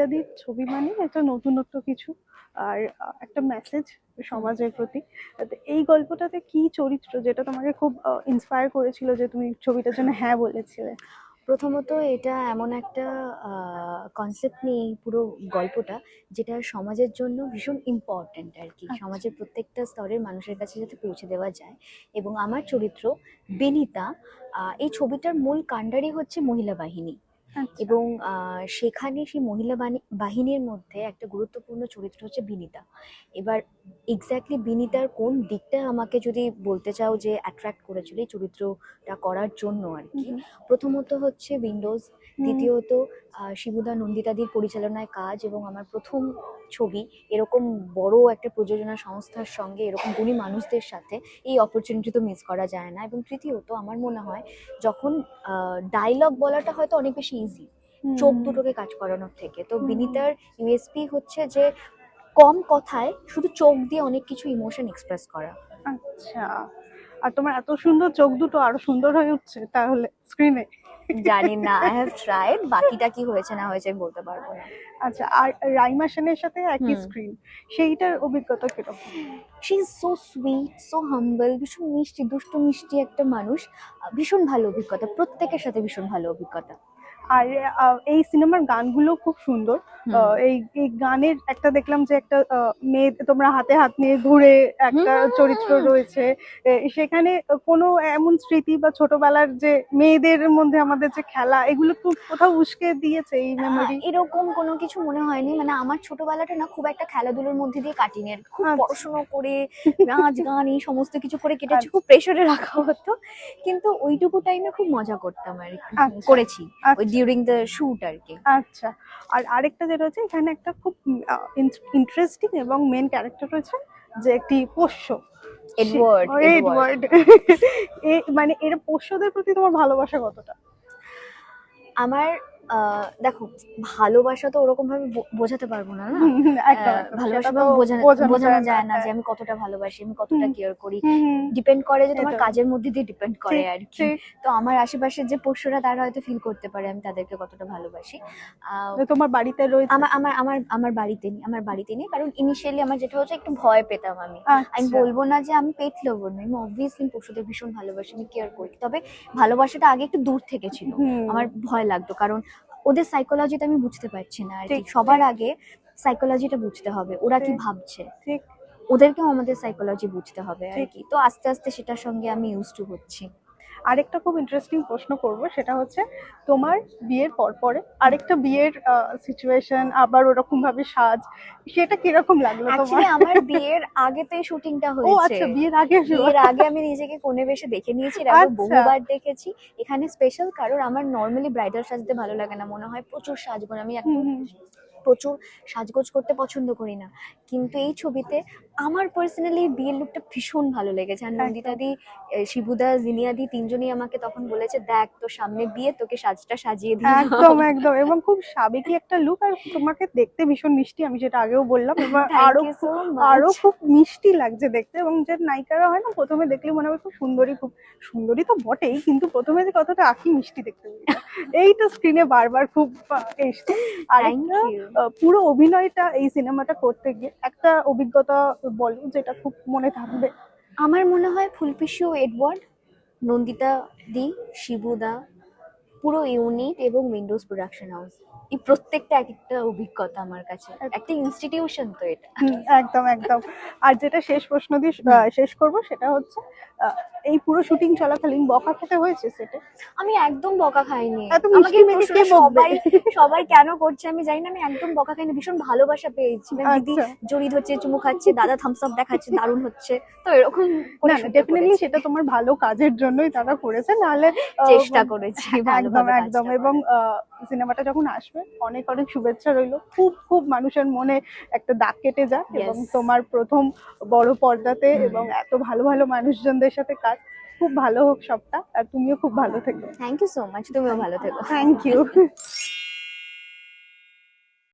নন্দিতাদির ছবি মানে একটা নতুনত্ব কিছু, আর একটা মেসেজ সমাজের প্রতি। তো এই গল্পটাতে কি চরিত্র যেটা তোমাকে খুব ইন্সপায়ার করেছিল যে তুমি ছবিটার জন্য হ্যাঁ বলেছিলে? প্রথমত এটা এমন একটা কনসেপ্ট নিয়ে এই পুরো গল্পটা, যেটা সমাজের জন্য ভীষণ ইম্পর্ট্যান্ট আর কি, আচ্ছা। সমাজের প্রত্যেকটা স্তরের মানুষের কাছে যাতে পৌঁছে দেওয়া যায়। এবং আমার চরিত্র বেনিতা, এই ছবিটার মূল কাণ্ডারি হচ্ছে মহিলা বাহিনী। আচ্ছা। এবং সেখানে সেই মহিলা বাহিনীর মধ্যে একটা গুরুত্বপূর্ণ চরিত্র হচ্ছে বিনিতা। এবার এক্স্যাক্টলি বিনিতার কোন দিকটা আমাকে যদি বলতে চাও যে অ্যাট্রাক্ট করেছিল এই চরিত্রটা করার জন্য আর কি, হুম। প্রথমত হচ্ছে উইন্ডোজ, হুম। দ্বিতীয়ত শিবুদা নন্দিতাদির পরিচালনায় কাজ, এবং আমার প্রথম ছবি এরকম বড় একটা প্রযোজনা সংস্থার সঙ্গে এরকম গুণী মানুষদের সাথে, এই অপরচুনিটি তো মিস করা যায় না। এবং তৃতীয়ত আমার মনে হয় যখন ডায়লগ বলাটা হয়তো অনেক বেশি ইজি চোখ হুম। দুটোকে কাজ করানোর থেকে, তো হুম। বিনিতার ইউএসপি হচ্ছে যে কম কথায় শুধু চোখ দিয়ে অনেক কিছু ইমোশন এক্সপ্রেস করা। আচ্ছা। আর তোমার এত সুন্দর চোখ দুটো আরো সুন্দর হয়ে উঠছে তাহলে স্ক্রিনে। জানি না, আই হ্যাভ ট্রাইড, বাকিটা কি হয়েছে না হয়েছে আমি বলতে পারবো না। আচ্ছা, আর রাইমা সেনের সাথে একই হুম, স্ক্রিন, সেইটার অভিজ্ঞতা কিরকম? She is so sweet, so humble, ভীষণ মিষ্টি, দুষ্টু মিষ্টি একটা মানুষ। ভীষণ ভালো অভিজ্ঞতা, প্রত্যেকের সাথে ভীষণ ভালো অভিজ্ঞতা। আর এই সিনেমার গানগুলো খুব সুন্দর। হুম এই এই গানের একটা দেখলাম যে একটা মেয়ে তোমরা হাতে হাত নিয়ে ঘুরে হুম একটা হুম হুম চরিত্র হুম। রয়েছে। সেখানে কোনো এমন স্মৃতি বা ছোটবেলার যে মেয়েদের মধ্যে আমাদের যে খেলা, এগুলো খুব কোথাও উস্কে দিয়েছে এই মেমোরি? এরকম কোনো কিছু মনে হয়নি, মানে আমার ছোটবেলাটা না খুব একটা খেলাধুলোর মধ্যে দিয়ে কাটিনি আর কি। খুব আচ্ছা। পড়াশোনা করে নাচ গান এই সমস্ত কিছু করে কেটেছে, আচ্ছা। খুব প্রেশারে রাখা হতো। কিন্তু ওইটুকু টাইমে খুব মজা করতাম আর কি, আচ্ছা। করেছি ওই আচ্ছা। ডিউরিং দ্য শুট আর কি। আচ্ছা। আর আরেকটা যেটা হচ্ছে এখানে একটা খুব ইন্টারেস্টিং এবং মেন ক্যারেক্টার রয়েছে, যে একটি পোষ্য। Edward Edward Edward. মানে এর পোষ্যদের প্রতি তোমার ভালোবাসা কতটা? আমার দেখো, ভালোবাসা তো ওরকম ভাবে বোঝাতে পারবো না না। একদম একদম, সেটা ভালোবাসা তো ভাবে বোঝানো বোঝানো যায় না, যায় না যে হ্যাঁ। আমি কতটা ভালোবাসি, আমি কতটা হুম। কেয়ার করি। হুম। হুম। ডিপেন্ড করে যে তোমার এটা কাজের মধ্যে দিয়ে ডিপেন্ড করে ঠিক আর কি। ঠিক। তো আমার আশেপাশের যে পোষ্যরা তারা হয়তো ফিল করতে পারে আমি তাদেরকে কতটা ভালোবাসি। আহ, তোমার বাড়িতে রয়েছে? আমার আমার আমার আমার বাড়িতে নেই, কারণ ইনিশিয়ালি আমার যেটা হচ্ছে একটু ভয় পেতাম আমি। আমি আচ্ছা। বলবো না যে আমি পেট লাভার নই, আমি অবভিয়াসলি পশুদের ভীষণ ভালোবাসি, আমি কেয়ার করি, তবে ভালোবাসাটা আগে একটু দূর থেকে ছিল। হুম। আমার ভয় লাগতো, কারণ ওদের সাইকোলজিটা আমি বুঝতে পারছি না আর কি। ঠিক সবার ঠিক আগে সাইকোলজিটা বুঝতে হবে, ওরা কি ঠিক ভাবছে, ঠিক ওদেরকেও আমাদের সাইকোলজি বুঝতে হবে আর ঠিক। কি। তো আস্তে আস্তে সেটার সঙ্গে আমি ইউজ টু হচ্ছি। আরেকটা খুব ইন্টারেস্টিং প্রশ্ন করব, সেটা হচ্ছে তোমার বিয়ের পর পরে আরেকটা বিয়ের সিচুয়েশন, আবার ওরকম ভাবে সাজ, সেটা কিরকম লাগলো তোমার? অ্যাকচুয়ালি আমার বিয়ের আগেতেই শুটিংটা ও হয়েছে। আচ্ছা, বিয়ের আগে বিয়ের আগে আমি নিজেকে কোণে বেশে দেখে নিয়েছি, এর আগে আচ্ছা। বহুবার দেখেছি। এখানে স্পেশাল কারণ আমার নর্মালি ব্রাইডাল সাজতে ভালো লাগে না, মনে হয় প্রচুর সাজবো, আমি হুম। একদম হুম। প্রচুর সাজগোজ করতে পছন্দ করি না। কিন্তু এই ছবিতে আমার পার্সোনালি বিয়ের লুকটা ভীষণ ভালো লেগেছে। আর একদম। নন্দিতাদি, শিবুদা, জিনিয়াদি তিনজনই আমাকে তখন বলেছে, দেখ তোর সামনে বিয়ে, তোকে সাজটা সাজিয়ে দিলাম। একদম একদম, এবং খুব সাবেকি একটা লুক, আর তোমাকে দেখতে ভীষণ মিষ্টি, আমি যেটা আগেও বললাম, এবং থ্যাংক আরো ইউ খুব সো মাচ। আরো খুব মিষ্টি লাগছে দেখতে। এবং যে নায়িকারা হয় না, প্রথমে দেখলে মনে হবে খুব সুন্দরী, খুব সুন্দরী তো বটেই, কিন্তু প্রথমে যে কতটা আঁকি মিষ্টি দেখতে বলছে, এইটা স্ক্রিনে বারবার খুব এসছে। থ্যাংক আরেকটা ইউ। পুরো অভিনয়টা এই সিনেমাটা করতে গিয়ে একটা অভিজ্ঞতা বলো যেটা খুব মনে থাকবে। আমার মনে হয় ফুলপিসি ও এডওয়ার্ড, নন্দিতা দি, শিবুদা, পুরো ইউনিট এবং উইন্ডোজ প্রোডাকশন হাউস, এই প্রত্যেকটা এক একটা অভিজ্ঞতা আমার কাছে, একটা ইনস্টিটিউশন তো এটা। হুম, একদম একদম। আর যেটা শেষ প্রশ্ন দিয়ে হুম। শেষ করব, সেটা হচ্ছে এই পুরো শুটিং চলাকালীন বকা খেতে হয়েছে সেটে? আমি একদম বকা খাইনি। এত আমাকে মিষ্টি এই মেয়েকে কে প্রশ্নটা বকবে? সবাই সবাই কেন করছে আমি জানি না, আমি একদম বকা খাইনি, ভীষণ ভালোবাসা পেয়েছি। মানে দিদি আচ্ছা। জড়ি ধরছে, চুমু খাচ্ছে, দাদা থামস আপ দেখাচ্ছে, দারুণ হচ্ছে। তো এরকম করে না না, শুটটা ডেফিনেটলি করেছি। সেটা তোমার ভালো কাজের জন্যই তারা করেছে, নাহলে চেষ্টা করেছি একদম ভালোভাবে একদম। কাজটা এবং করার। সিনেমাটা যখন আসবে, অনেক অনেক শুভেচ্ছা রইলো, খুব খুব মানুষের মনে একটা দাগ কেটে যাক, এবং ইয়েস। তোমার প্রথম বড় পর্দাতে হুম। এবং এত ভালো ভালো মানুষজনদের সাথে কাজ, খুব ভালো হোক সবটা, আর তুমিও খুব ভালো থেকো। থ্যাংক ইউ সো মাচ, তুমিও থ্যাংক ভালো থেকো। Thank you.